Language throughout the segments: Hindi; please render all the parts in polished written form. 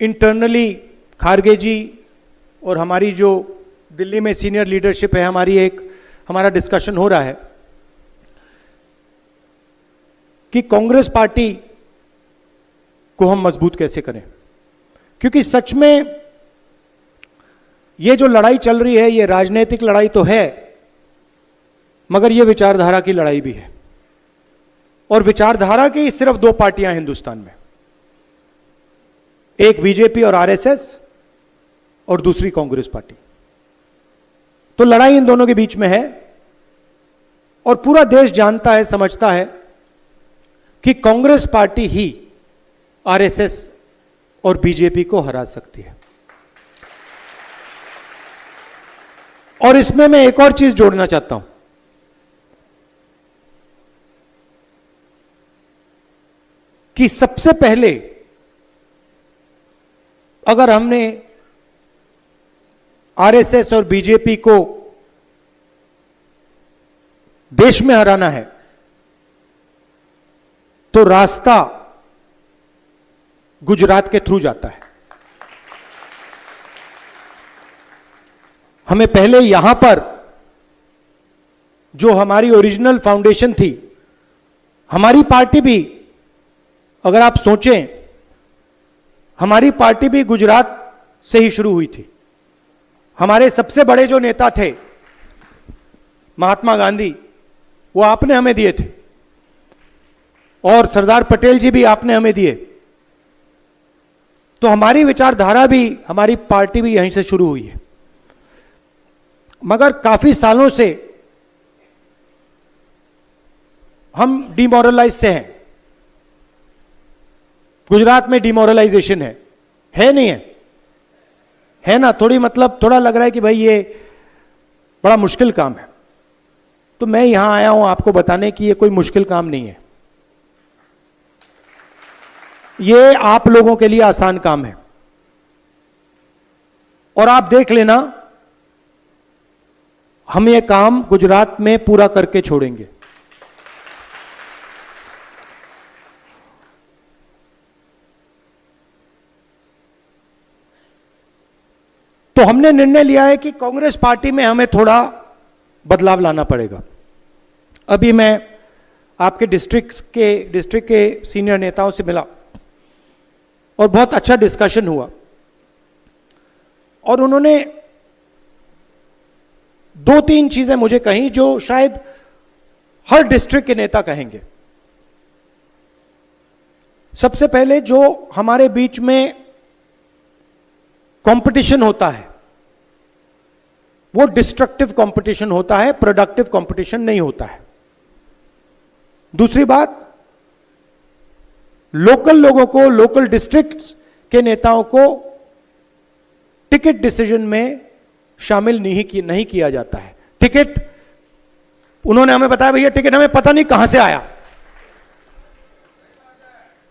इंटरनली खारगे जी और हमारी जो दिल्ली में सीनियर लीडरशिप है, हमारा डिस्कशन हो रहा है कि कांग्रेस पार्टी को हम मजबूत कैसे करें, क्योंकि सच में ये जो लड़ाई चल रही है ये राजनीतिक लड़ाई तो है, मगर ये विचारधारा की लड़ाई भी है। और विचारधारा की सिर्फ दो पार्टियां हैं हिंदुस्तान में, एक बीजेपी और आरएसएस और दूसरी कांग्रेस पार्टी। तो लड़ाई इन दोनों के बीच में है और पूरा देश जानता है, समझता है कि कांग्रेस पार्टी ही आरएसएस और बीजेपी को हरा सकती है। और इसमें मैं एक और चीज जोड़ना चाहता हूं कि सबसे पहले अगर हमने आरएसएस और बीजेपी को देश में हराना है तो रास्ता गुजरात के थ्रू जाता है। हमें पहले यहां पर जो हमारी ओरिजिनल फाउंडेशन थी, हमारी पार्टी भी, अगर आप सोचें, हमारी पार्टी भी गुजरात से ही शुरू हुई थी। हमारे सबसे बड़े जो नेता थे महात्मा गांधी, वो आपने हमें दिए थे, और सरदार पटेल जी भी आपने हमें दिए। तो हमारी विचारधारा भी, हमारी पार्टी भी यहीं से शुरू हुई है। मगर काफी सालों से हम डिमोरलाइज से हैं। गुजरात में डिमोरलाइजेशन है नहीं है ना? थोड़ी, मतलब थोड़ा लग रहा है कि भाई ये बड़ा मुश्किल काम है। तो मैं यहां आया हूं आपको बताने कि ये कोई मुश्किल काम नहीं है, ये आप लोगों के लिए आसान काम है। और आप देख लेना, हम ये काम गुजरात में पूरा करके छोड़ेंगे। तो हमने निर्णय लिया है कि कांग्रेस पार्टी में हमें थोड़ा बदलाव लाना पड़ेगा। अभी मैं आपके डिस्ट्रिक्ट के सीनियर नेताओं से मिला और बहुत अच्छा डिस्कशन हुआ, और उन्होंने दो तीन चीजें मुझे कही जो शायद हर डिस्ट्रिक्ट के नेता कहेंगे। सबसे पहले, जो हमारे बीच में कंपटीशन होता है वो डिस्ट्रक्टिव कंपटीशन होता है, प्रोडक्टिव कंपटीशन नहीं होता है। दूसरी बात, लोकल लोगों को, लोकल डिस्ट्रिक्ट्स के नेताओं को टिकट डिसीजन में शामिल नहीं किया जाता है। टिकट, उन्होंने हमें बताया भैया टिकट हमें पता नहीं कहां से आया,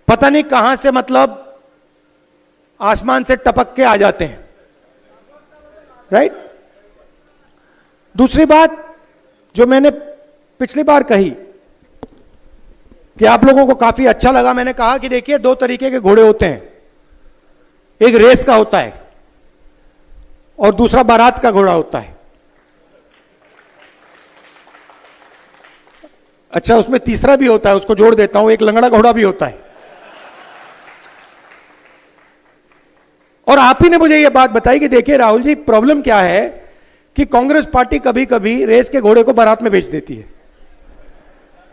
पता नहीं कहां से, मतलब आसमान से टपक के आ जाते हैं, राइट? दूसरी बात जो मैंने पिछली बार कही कि आप लोगों को काफी अच्छा लगा, मैंने कहा कि देखिए दो तरीके के घोड़े होते हैं, एक रेस का होता है और दूसरा बारात का घोड़ा होता है। अच्छा, उसमें तीसरा भी होता है, उसको जोड़ देता हूं, एक लंगड़ा घोड़ा भी होता है। और आप ही ने मुझे यह बात बताई कि देखिए राहुल जी, प्रॉब्लम क्या है कि कांग्रेस पार्टी कभी कभी रेस के घोड़े को बारात में बेच देती है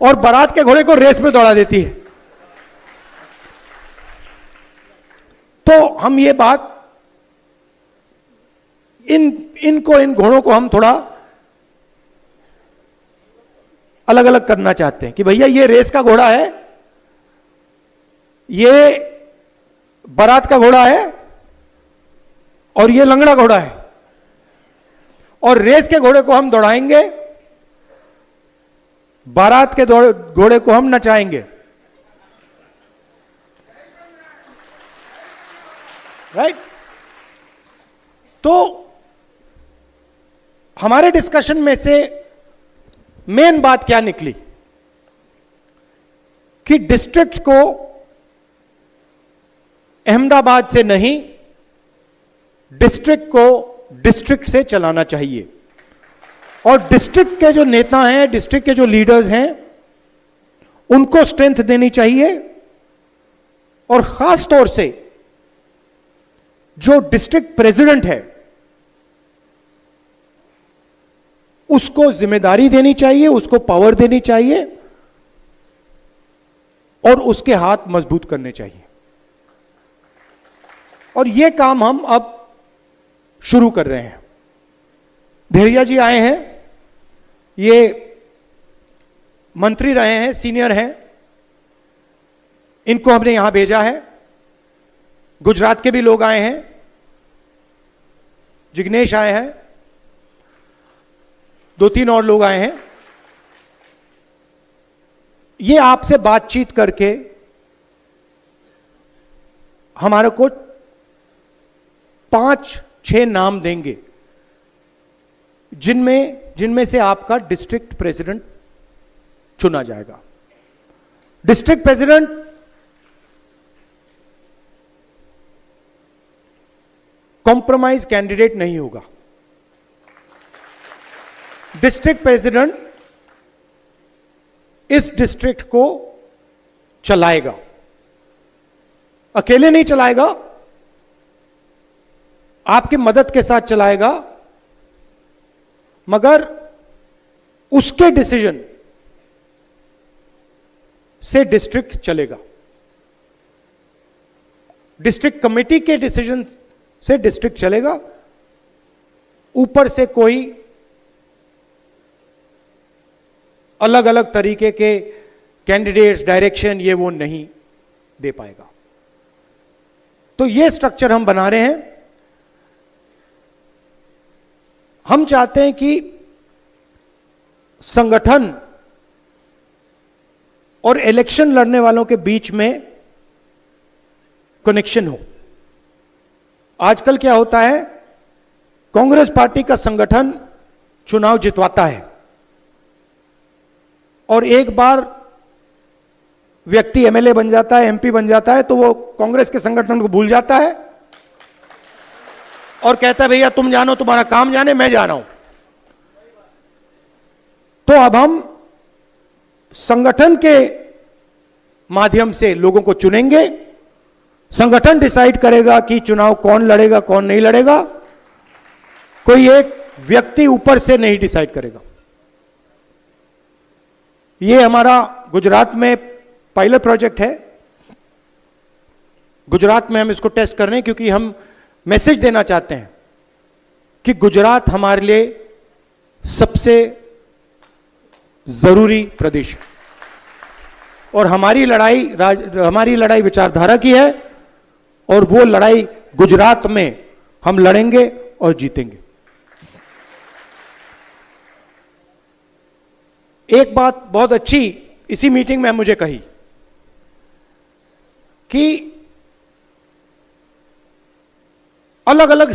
और बारात के घोड़े को रेस में दौड़ा देती है। तो हम ये बात, इन घोड़ों को हम थोड़ा अलग अलग करना चाहते हैं कि भैया ये रेस का घोड़ा है, ये बारात का घोड़ा है और ये लंगड़ा घोड़ा है, और रेस के घोड़े को हम दौड़ाएंगे, बारात के घोड़े को हम नचाएंगे, राइट? तो हमारे डिस्कशन में से मेन बात क्या निकली कि डिस्ट्रिक्ट को अहमदाबाद से नहीं, डिस्ट्रिक्ट को डिस्ट्रिक्ट से चलाना चाहिए। और डिस्ट्रिक्ट के जो नेता हैं, डिस्ट्रिक्ट के जो लीडर्स हैं, उनको स्ट्रेंथ देनी चाहिए। और खास तौर से जो डिस्ट्रिक्ट प्रेसिडेंट है, उसको जिम्मेदारी देनी चाहिए, उसको पावर देनी चाहिए और उसके हाथ मजबूत करने चाहिए। और यह काम हम अब शुरू कर रहे हैं। भेड़िया जी आए हैं, ये मंत्री रहे हैं, सीनियर हैं, इनको हमने यहां भेजा है। गुजरात के भी लोग आए हैं, जिग्नेश आए हैं, 2-3 और लोग आए हैं। ये आपसे बातचीत करके हमारे को 5-6 नाम देंगे, जिनमें से आपका डिस्ट्रिक्ट प्रेसिडेंट चुना जाएगा। डिस्ट्रिक्ट प्रेसिडेंट कॉम्प्रोमाइज कैंडिडेट नहीं होगा। डिस्ट्रिक्ट प्रेसिडेंट इस डिस्ट्रिक्ट को चलाएगा, अकेले नहीं चलाएगा, आपकी मदद के साथ चलाएगा, मगर उसके डिसीजन से डिस्ट्रिक्ट चलेगा। डिस्ट्रिक्ट कमेटी के डिसीजन से डिस्ट्रिक्ट चलेगा। ऊपर से कोई अलग अलग तरीके के कैंडिडेट्स, डायरेक्शन, ये वो नहीं दे पाएगा। तो ये स्ट्रक्चर हम बना रहे हैं। हम चाहते हैं कि संगठन और इलेक्शन लड़ने वालों के बीच में कनेक्शन हो। आजकल क्या होता है, कांग्रेस पार्टी का संगठन चुनाव जितवाता है और एक बार व्यक्ति एमएलए बन जाता है, एमपी बन जाता है, तो वो कांग्रेस के संगठन को भूल जाता है और कहता है भैया तुम जानो, तुम्हारा काम जाने, मैं जा रहा हूं। तो अब हम संगठन के माध्यम से लोगों को चुनेंगे। संगठन डिसाइड करेगा कि चुनाव कौन लड़ेगा, कौन नहीं लड़ेगा। कोई एक व्यक्ति ऊपर से नहीं डिसाइड करेगा। यह हमारा गुजरात में पायलट प्रोजेक्ट है। गुजरात में हम इसको टेस्ट कर रहे हैं क्योंकि हम मैसेज देना चाहते हैं कि गुजरात हमारे लिए सबसे जरूरी प्रदेश है और हमारी लड़ाई विचारधारा की है और वो लड़ाई गुजरात में हम लड़ेंगे और जीतेंगे। एक बात बहुत अच्छी इसी मीटिंग में मुझे कही कि अलग अलग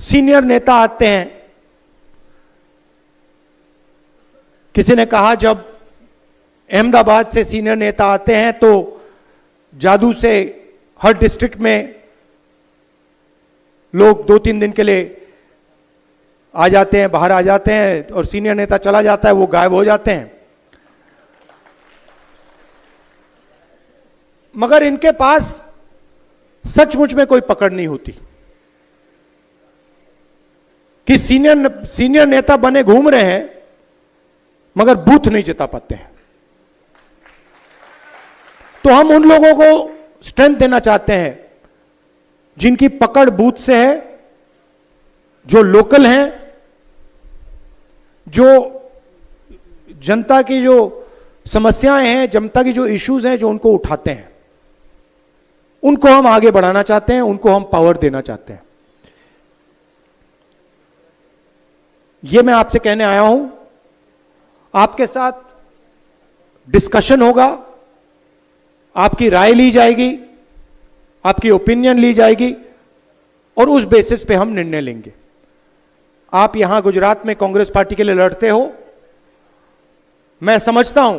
सीनियर नेता आते हैं। किसी ने कहा जब अहमदाबाद से सीनियर नेता आते हैं तो जादू से हर डिस्ट्रिक्ट में लोग 2-3 दिन के लिए आ जाते हैं, बाहर आ जाते हैं और सीनियर नेता चला जाता है, वो गायब हो जाते हैं। मगर इनके पास सचमुच में कोई पकड़ नहीं होती कि सीनियर नेता बने घूम रहे हैं मगर बूथ नहीं जिता पाते हैं। तो हम उन लोगों को स्ट्रेंथ देना चाहते हैं जिनकी पकड़ बूथ से है, जो लोकल हैं, जो जनता की जो समस्याएं हैं, जनता की जो इश्यूज हैं, जो उनको उठाते हैं, उनको हम आगे बढ़ाना चाहते हैं, उनको हम पावर देना चाहते हैं। यह मैं आपसे कहने आया हूं। आपके साथ डिस्कशन होगा, आपकी राय ली जाएगी, आपकी ओपिनियन ली जाएगी और उस बेसिस पे हम निर्णय लेंगे। आप यहां गुजरात में कांग्रेस पार्टी के लिए लड़ते हो। मैं समझता हूं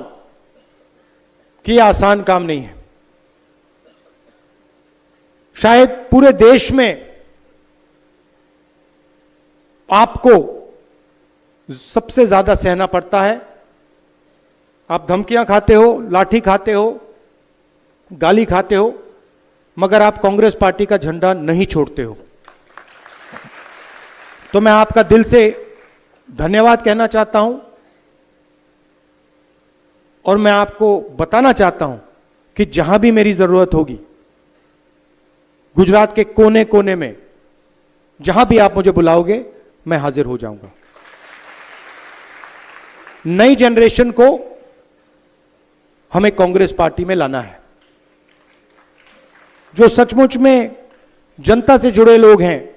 कि यह आसान काम नहीं है। शायद पूरे देश में आपको सबसे ज्यादा सहना पड़ता है। आप धमकियां खाते हो, लाठी खाते हो, गाली खाते हो, मगर आप कांग्रेस पार्टी का झंडा नहीं छोड़ते हो। तो मैं आपका दिल से धन्यवाद कहना चाहता हूं और मैं आपको बताना चाहता हूं कि जहां भी मेरी जरूरत होगी, गुजरात के कोने कोने में जहां भी आप मुझे बुलाओगे, मैं हाजिर हो जाऊंगा। नई जनरेशन को हमें कांग्रेस पार्टी में लाना है। जो सचमुच में जनता से जुड़े लोग हैं,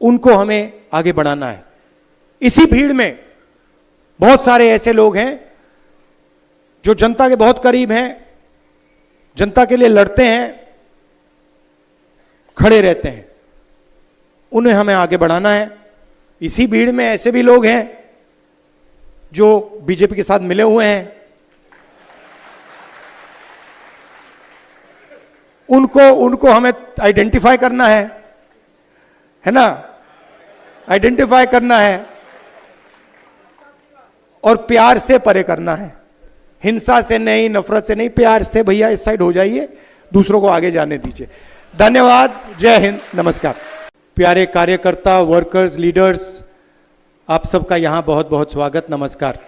उनको हमें आगे बढ़ाना है। इसी भीड़ में बहुत सारे ऐसे लोग हैं जो जनता के बहुत करीब हैं, जनता के लिए लड़ते हैं, खड़े रहते हैं। उन्हें हमें आगे बढ़ाना है। इसी भीड़ में ऐसे भी लोग हैं जो बीजेपी के साथ मिले हुए हैं, उनको हमें आइडेंटिफाई करना है ना, आइडेंटिफाई करना है और प्यार से परे करना है। हिंसा से नहीं, नफरत से नहीं, प्यार से। भैया इस साइड हो जाइए, दूसरों को आगे जाने दीजिए। धन्यवाद। जय हिंद, नमस्कार। प्यारे कार्यकर्ता, वर्कर्स, लीडर्स, आप सबका यहां बहुत बहुत स्वागत, नमस्कार।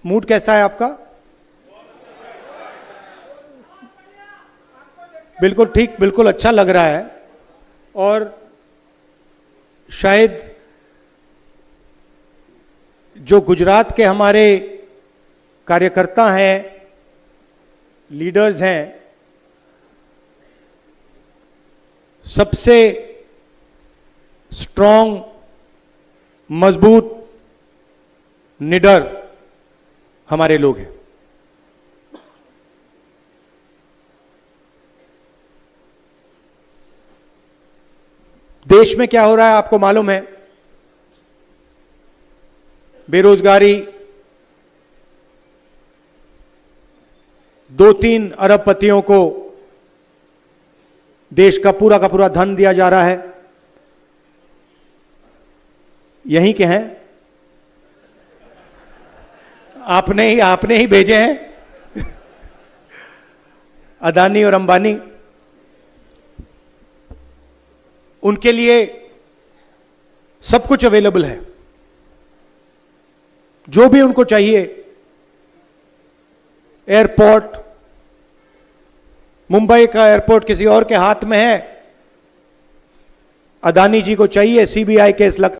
मूड कैसा है आपका? बिल्कुल ठीक, बिल्कुल अच्छा लग रहा है। और शायद जो गुजरात के हमारे कार्यकर्ता हैं, लीडर्स हैं, सबसे स्ट्रांग, मजबूत, निडर हमारे लोग हैं। देश में क्या हो रहा है आपको मालूम है। बेरोजगारी, 2-3 अरबपतियों को देश का पूरा धन दिया जा रहा है। यहीं के हैं, आपने ही भेजे हैं। अदानी और अंबानी, उनके लिए सब कुछ अवेलेबल है, जो भी उनको चाहिए। एयरपोर्ट, मुंबई का एयरपोर्ट किसी और के हाथ में है, अदानी जी को चाहिए सीबीआई केस लगता